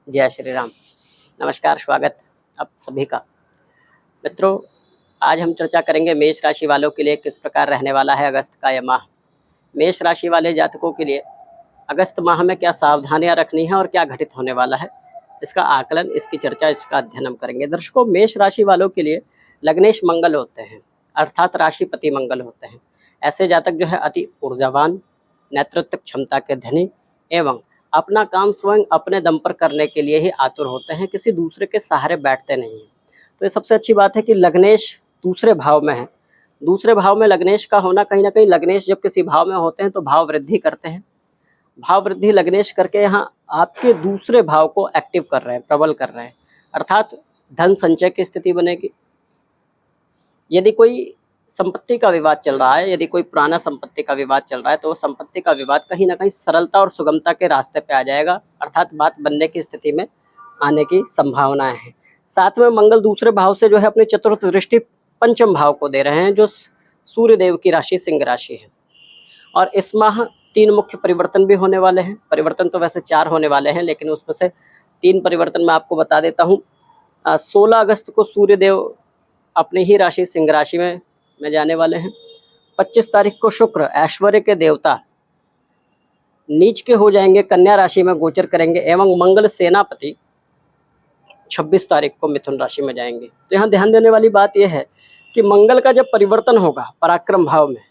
जय श्री राम। नमस्कार, स्वागत आप सभी का। मित्रों, आज हम चर्चा करेंगे मेष राशि वालों के लिए किस प्रकार रहने वाला है अगस्त का यह माह। मेष राशि वाले जातकों के लिए अगस्त माह में क्या सावधानियां रखनी है और क्या घटित होने वाला है, इसका आकलन, इसकी चर्चा, इसका अध्ययन हम करेंगे। दर्शकों, मेष राशि वालों के लिए लग्नेश मंगल होते हैं, अर्थात राशिपति मंगल होते हैं। ऐसे जातक जो है अति ऊर्जावान, नेतृत्व क्षमता के धनी एवं अपना काम स्वयं अपने दम पर करने के लिए ही आतुर होते हैं, किसी दूसरे के सहारे बैठते नहीं हैं। तो ये सबसे अच्छी बात है कि लग्नेश दूसरे भाव में है। दूसरे भाव में लग्नेश का होना, कहीं ना कहीं लग्नेश जब किसी भाव में होते हैं तो भाव वृद्धि करते हैं। भाव वृद्धि लग्नेश करके यहाँ आपके दूसरे भाव को एक्टिव कर रहे हैं, प्रबल कर रहे हैं, अर्थात धन संचय की स्थिति बनेगी। यदि कोई संपत्ति का विवाद चल रहा है, यदि कोई पुराना संपत्ति का विवाद चल रहा है, तो वो संपत्ति का विवाद कहीं ना कहीं सरलता और सुगमता के रास्ते पे आ जाएगा, अर्थात बात बनने की स्थिति में आने की संभावनाएं हैं। साथ में मंगल दूसरे भाव से जो है अपनी चतुर्थ दृष्टि पंचम भाव को दे रहे हैं, जो सूर्य देव की राशि सिंह राशि है। और इस माह 3 मुख्य परिवर्तन भी होने वाले हैं। परिवर्तन तो वैसे 4 होने वाले हैं, लेकिन उसमें से 3 परिवर्तन मैं आपको बता देता हूँ। 16 अगस्त को सूर्य देव अपनी ही राशि सिंह राशि में जाने वाले हैं। 25 तारीख को शुक्र ऐश्वर्य के देवता नीच के हो जाएंगे, कन्या राशि में गोचर करेंगे एवं मंगल सेनापति 26 तारीख को मिथुन राशि में जाएंगे। तो यहाँ ध्यान देने वाली बात यह है कि मंगल का जब परिवर्तन होगा पराक्रम भाव में,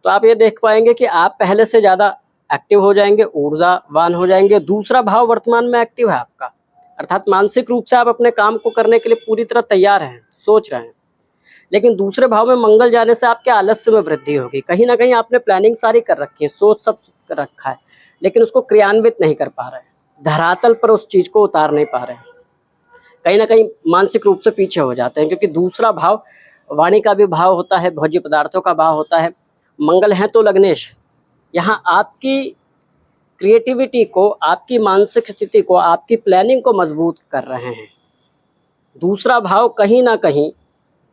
तो आप ये देख पाएंगे कि आप पहले से ज़्यादा एक्टिव हो जाएंगे, ऊर्जावान हो जाएंगे। दूसरा भाव वर्तमान में एक्टिव है आपका, अर्थात मानसिक रूप से आप अपने काम को करने के लिए पूरी तरह तैयार हैं, सोच रहे हैं। लेकिन दूसरे भाव में मंगल जाने से आपके आलस्य में वृद्धि होगी। कहीं ना कहीं आपने प्लानिंग सारी कर रखी है, सोच सब कर रखा है, लेकिन उसको क्रियान्वित नहीं कर पा रहे हैं, धरातल पर उस चीज को उतार नहीं पा रहे हैं। कहीं ना कहीं मानसिक रूप से पीछे हो जाते हैं, क्योंकि दूसरा भाव वाणी का भी भाव होता है, भोज्य पदार्थों का भाव होता है। मंगल है तो लग्नेश, यहाँ आपकी क्रिएटिविटी को, आपकी मानसिक स्थिति को, आपकी प्लानिंग को मजबूत कर रहे हैं। दूसरा भाव कहीं ना कहीं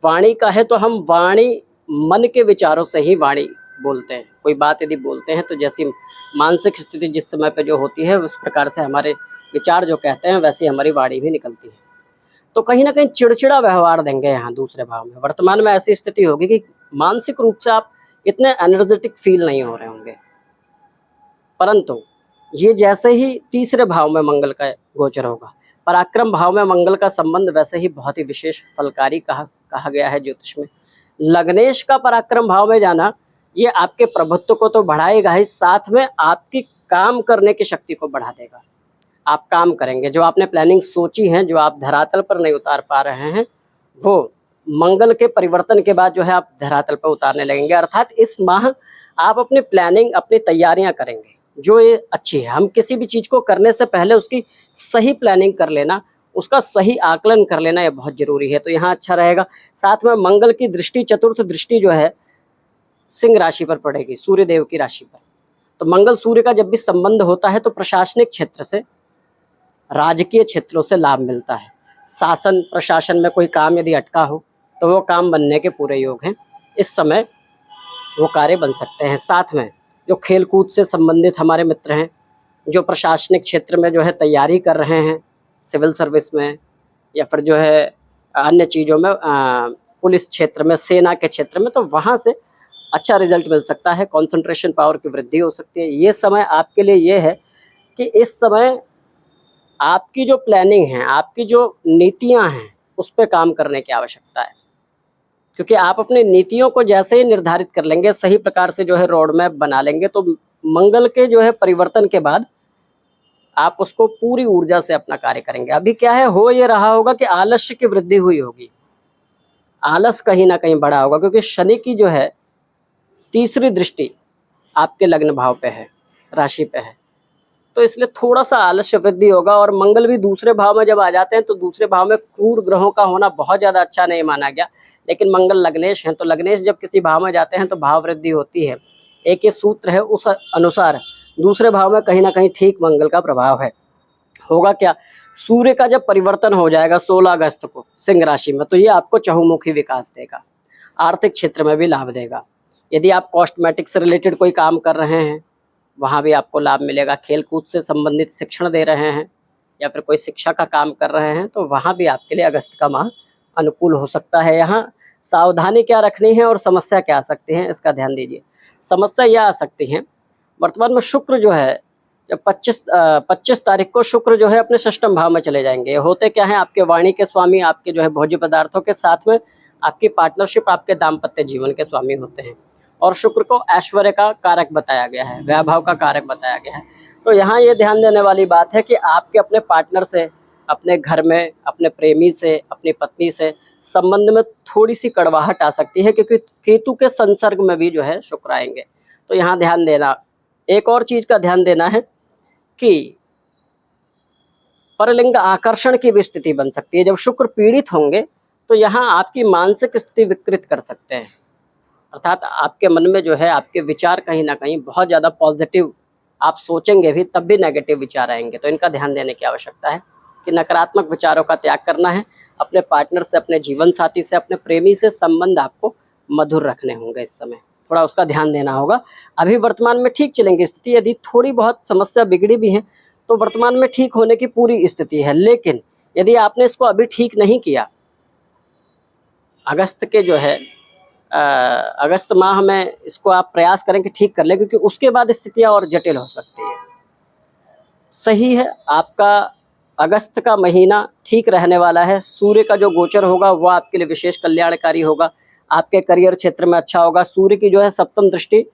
वाणी का है, तो हम वाणी मन के विचारों से ही वाणी बोलते हैं। कोई बात यदि बोलते हैं तो जैसी मानसिक स्थिति जिस समय पे जो होती है, उस प्रकार से हमारे विचार जो कहते हैं वैसी हमारी वाणी भी निकलती है। तो कहीं ना कहीं चिड़चिड़ा व्यवहार देंगे यहाँ दूसरे भाव में। वर्तमान में ऐसी स्थिति होगी कि मानसिक रूप से आप इतने एनर्जेटिक फील नहीं हो रहे होंगे, परंतु ये जैसे ही तीसरे भाव में मंगल का गोचर होगा, पराक्रम भाव में मंगल का संबंध वैसे ही बहुत ही विशेष फलकारी कहा गया है ज्योतिष में। लग्नेश का पराक्रम भाव में जाना ये आपके प्रभुत्व को तो बढ़ाएगा ही, साथ में आपकी काम करने की शक्ति को बढ़ा देगा। आप काम करेंगे, जो आपने प्लानिंग सोची है, जो आप धरातल पर नहीं उतार पा रहे हैं, वो मंगल के परिवर्तन के बाद जो है आप धरातल पर उतारने लगेंगे। अर्थात इस माह आप अपनी प्लानिंग, अपनी तैयारियां करेंगे, जो ये अच्छी है। हम किसी भी चीज़ को करने से पहले उसकी सही प्लानिंग कर लेना, उसका सही आकलन कर लेना, ये बहुत जरूरी है। तो यहाँ अच्छा रहेगा। साथ में मंगल की दृष्टि, चतुर्थ दृष्टि जो है सिंह राशि पर पड़ेगी, सूर्य देव की राशि पर। तो मंगल सूर्य का जब भी संबंध होता है तो प्रशासनिक क्षेत्र से, राजकीय क्षेत्रों से लाभ मिलता है। शासन प्रशासन में कोई काम यदि अटका हो तो वो काम बनने के पूरे योग हैं। इस समय वो कार्य बन सकते हैं। साथ में जो खेलकूद से संबंधित हमारे मित्र हैं, जो प्रशासनिक क्षेत्र में जो है तैयारी कर रहे हैं, सिविल सर्विस में या फिर जो है अन्य चीज़ों में, पुलिस क्षेत्र में, सेना के क्षेत्र में, तो वहाँ से अच्छा रिजल्ट मिल सकता है। कंसंट्रेशन पावर की वृद्धि हो सकती है। ये समय आपके लिए ये है कि इस समय आपकी जो प्लानिंग है, आपकी जो नीतियाँ हैं, उस पर काम करने की आवश्यकता है, क्योंकि आप अपनी नीतियों को जैसे ही निर्धारित कर लेंगे, सही प्रकार से जो है रोड मैप बना लेंगे, तो मंगल के जो है परिवर्तन के बाद आप उसको पूरी ऊर्जा से अपना कार्य करेंगे। अभी क्या है, हो ये रहा होगा कि आलस्य की वृद्धि हुई होगी, आलस कहीं ना कहीं बढ़ा होगा, क्योंकि शनि की जो है तीसरी दृष्टि आपके लग्न भाव पे है, राशि पे है, तो इसलिए थोड़ा सा आलस्य वृद्धि होगा। और मंगल भी दूसरे भाव में जब आ जाते हैं तो दूसरे भाव में क्रूर ग्रहों का होना बहुत ज़्यादा अच्छा नहीं माना गया, लेकिन मंगल लग्नेश हैं, तो लग्नेश जब किसी भाव में जाते हैं तो भाव वृद्धि होती है। एक ये सूत्र है, उस अनुसार दूसरे भाव में कहीं ना कहीं ठीक मंगल का प्रभाव है। होगा क्या, सूर्य का जब परिवर्तन हो जाएगा 16 अगस्त को सिंह राशि में, तो ये आपको चहुमुखी विकास देगा, आर्थिक क्षेत्र में भी लाभ देगा। यदि आप कॉस्मेटिक से रिलेटेड कोई काम कर रहे हैं, वहाँ भी आपको लाभ मिलेगा। खेल कूद से संबंधित शिक्षण दे रहे हैं, या फिर कोई शिक्षा का काम कर रहे हैं तो वहाँ भी आपके लिए अगस्त का माह अनुकूल हो सकता है। यहाँ सावधानी क्या रखनी है और समस्या क्या आ सकती है, इसका ध्यान दीजिए। समस्या यह आ सकती है, वर्तमान में शुक्र जो है जब 25 तारीख को शुक्र जो है अपने षष्ठम भाव में चले जाएंगे। होते क्या है, आपके वाणी के स्वामी, आपके जो है भोज्य पदार्थों के साथ में आपकी पार्टनरशिप, आपके दाम्पत्य जीवन के स्वामी होते हैं। और शुक्र को ऐश्वर्य का कारक बताया गया है, वैभव का कारक बताया गया है। तो यहाँ ये ध्यान देने वाली बात है कि आपके अपने पार्टनर से, अपने घर में, अपने प्रेमी से, अपनी पत्नी से संबंध में थोड़ी सी कड़वाहट आ सकती है, क्योंकि केतु के संसर्ग में भी जो है शुक्र आएंगे। तो यहाँ ध्यान देना, एक और चीज का ध्यान देना है कि परलिंग आकर्षण की भी स्थिति बन सकती है। जब शुक्र पीड़ित होंगे तो यहाँ आपकी मानसिक स्थिति विकृत कर सकते हैं, अर्थात आपके मन में जो है आपके विचार कहीं ना कहीं बहुत ज़्यादा पॉजिटिव, आप सोचेंगे भी तब भी नेगेटिव विचार आएंगे। तो इनका ध्यान देने की आवश्यकता है कि नकारात्मक विचारों का त्याग करना है। अपने पार्टनर से, अपने जीवन साथी से, अपने प्रेमी से संबंध आपको मधुर रखने होंगे। इस समय थोड़ा उसका ध्यान देना होगा। अभी वर्तमान में ठीक चलेंगी स्थिति, यदि थोड़ी बहुत समस्या बिगड़ी भी है तो वर्तमान में ठीक होने की पूरी स्थिति है। लेकिन यदि आपने इसको अभी ठीक नहीं किया, अगस्त के जो है अगस्त माह में इसको आप प्रयास करें कि ठीक कर लें, क्योंकि उसके बाद स्थितियां और जटिल हो सकती है। सही है, आपका अगस्त का महीना ठीक रहने वाला है। सूर्य का जो गोचर होगा वो आपके लिए विशेष कल्याणकारी होगा, आपके करियर क्षेत्र में अच्छा होगा। सूर्य की जो है सप्तम दृष्टि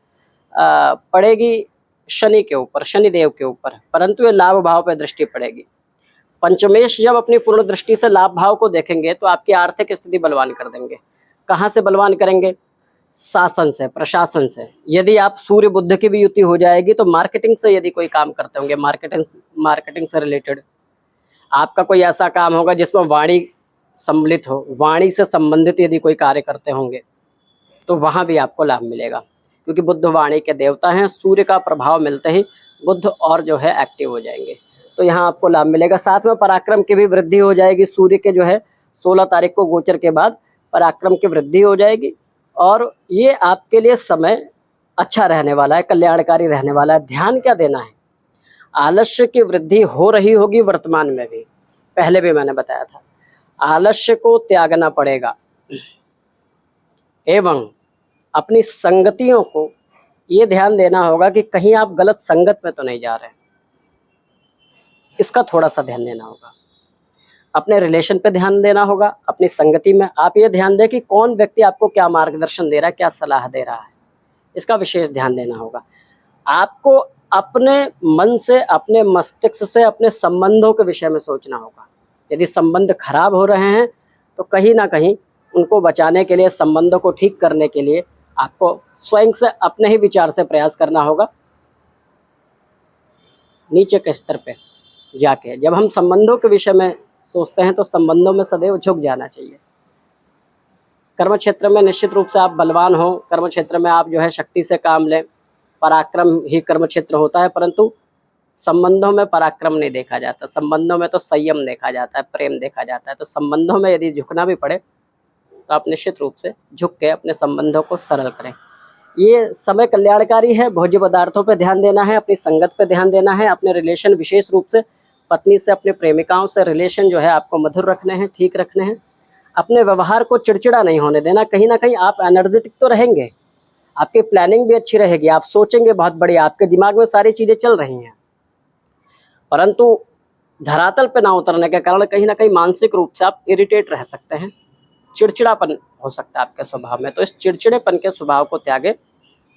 पड़ेगी शनि के ऊपर, शनिदेव के ऊपर, परंतु ये लाभ भाव पर दृष्टि पड़ेगी। पंचमेश जब अपनी पूर्ण दृष्टि से लाभ भाव को देखेंगे तो आपकी आर्थिक स्थिति बलवान कर देंगे। कहाँ से बलवान करेंगे? शासन से, प्रशासन से। यदि आप सूर्य बुध की भी युति हो जाएगी तो मार्केटिंग से यदि कोई काम करते होंगे, मार्केटिंग से रिलेटेड आपका कोई ऐसा काम होगा जिसमें वाणी सम्मिलित हो, वाणी से संबंधित यदि कोई कार्य करते होंगे तो वहाँ भी आपको लाभ मिलेगा, क्योंकि बुध वाणी के देवता हैं। सूर्य का प्रभाव मिलते ही बुध और जो है एक्टिव हो जाएंगे, तो यहाँ आपको लाभ मिलेगा। साथ में पराक्रम की भी वृद्धि हो जाएगी। सूर्य के जो है 16 तारीख को गोचर के बाद पराक्रम की वृद्धि हो जाएगी और ये आपके लिए समय अच्छा रहने वाला है, कल्याणकारी रहने वाला है। ध्यान क्या देना है, आलस्य की वृद्धि हो रही होगी वर्तमान में भी, पहले भी मैंने बताया था, आलस्य को त्यागना पड़ेगा एवं अपनी संगतियों को ये ध्यान देना होगा कि कहीं आप गलत संगत में तो नहीं जा रहे, इसका थोड़ा सा ध्यान देना होगा। अपने रिलेशन पे ध्यान देना होगा, अपनी संगति में आप ये ध्यान दें कि कौन व्यक्ति आपको क्या मार्गदर्शन दे रहा है, क्या सलाह दे रहा है, इसका विशेष ध्यान देना होगा। आपको अपने मन से, अपने मस्तिष्क से, अपने संबंधों के विषय में सोचना होगा। यदि संबंध खराब हो रहे हैं तो कहीं ना कहीं उनको बचाने के लिए, संबंधों को ठीक करने के लिए आपको स्वयं से, अपने ही विचार से प्रयास करना होगा। नीचे के स्तर पे जाके जब हम संबंधों के विषय में सोचते हैं तो संबंधों में सदैव झुक जाना चाहिए। कर्म क्षेत्र में निश्चित रूप से आप बलवान हो, कर्म क्षेत्र में आप जो है शक्ति से काम लें, पराक्रम ही कर्म क्षेत्र होता है, परंतु संबंधों में पराक्रम नहीं देखा जाता। संबंधों में तो संयम देखा जाता है, प्रेम देखा जाता है। तो संबंधों में यदि झुकना भी पड़े तो आप निश्चित रूप से झुक के अपने संबंधों को सरल करें। ये समय कल्याणकारी है। भोज्य पदार्थों पे ध्यान देना है, अपनी संगत पे ध्यान देना है, अपने रिलेशन, विशेष रूप से पत्नी से, अपने प्रेमिकाओं से रिलेशन जो है आपको मधुर रखने हैं, ठीक रखने हैं। अपने व्यवहार को चिड़चिड़ा नहीं होने देना। कहीं ना कहीं आप एनर्जेटिक तो रहेंगे, आपकी प्लानिंग भी अच्छी रहेगी, आप सोचेंगे बहुत बढ़िया, आपके दिमाग में सारी चीज़ें चल रही हैं, परंतु धरातल पे ना उतरने के कारण कहीं ना कहीं मानसिक रूप से आप इरिटेट रह सकते हैं, चिड़चिड़ापन हो सकता है आपके स्वभाव में। तो इस चिड़चिड़ेपन के स्वभाव को त्यागें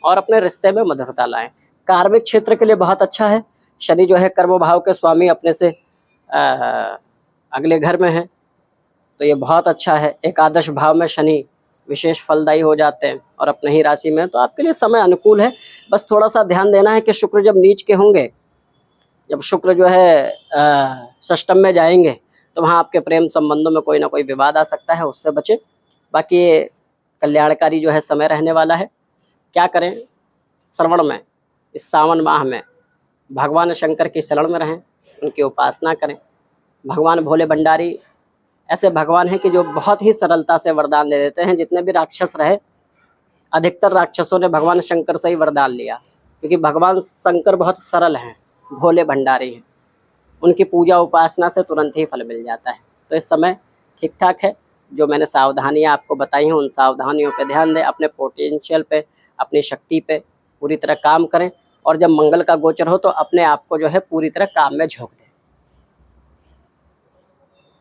और अपने रिश्ते में मधुरता लाएं। कार्मिक क्षेत्र के लिए बहुत अच्छा है। शनि जो है कर्म भाव के स्वामी अपने से अगले घर में है, तो ये बहुत अच्छा है। एकादश भाव में शनि विशेष फलदायी हो जाते हैं और अपने ही राशि में, तो आपके लिए समय अनुकूल है। बस थोड़ा सा ध्यान देना है कि शुक्र जब नीच के होंगे, जब शुक्र जो है षष्टम में जाएंगे तो वहाँ आपके प्रेम संबंधों में कोई ना कोई विवाद आ सकता है, उससे बचें। बाकी ये कल्याणकारी जो है समय रहने वाला है। क्या करें, श्रवण में, इस सावन माह में भगवान शंकर की शरण में रहें, उनकी उपासना करें। भगवान भोले भंडारी ऐसे भगवान हैं कि जो बहुत ही सरलता से वरदान दे देते हैं। जितने भी राक्षस रहे, अधिकतर राक्षसों ने भगवान शंकर से ही वरदान लिया, क्योंकि भगवान शंकर बहुत सरल हैं, भोले भंडारी हैं। उनकी पूजा उपासना से तुरंत ही फल मिल जाता है। तो इस समय ठीक ठाक है। जो मैंने सावधानियाँ आपको बताई हैं उन सावधानियों पे ध्यान दें, अपने पोटेंशियल पे, अपनी शक्ति पे पूरी तरह काम करें और जब मंगल का गोचर हो तो अपने आप को जो है पूरी तरह काम में झोंक दें।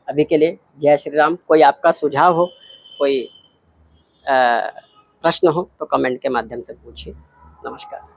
अभी के लिए जय श्री राम। कोई आपका सुझाव हो, कोई प्रश्न हो तो कमेंट के माध्यम से पूछिए। नमस्कार।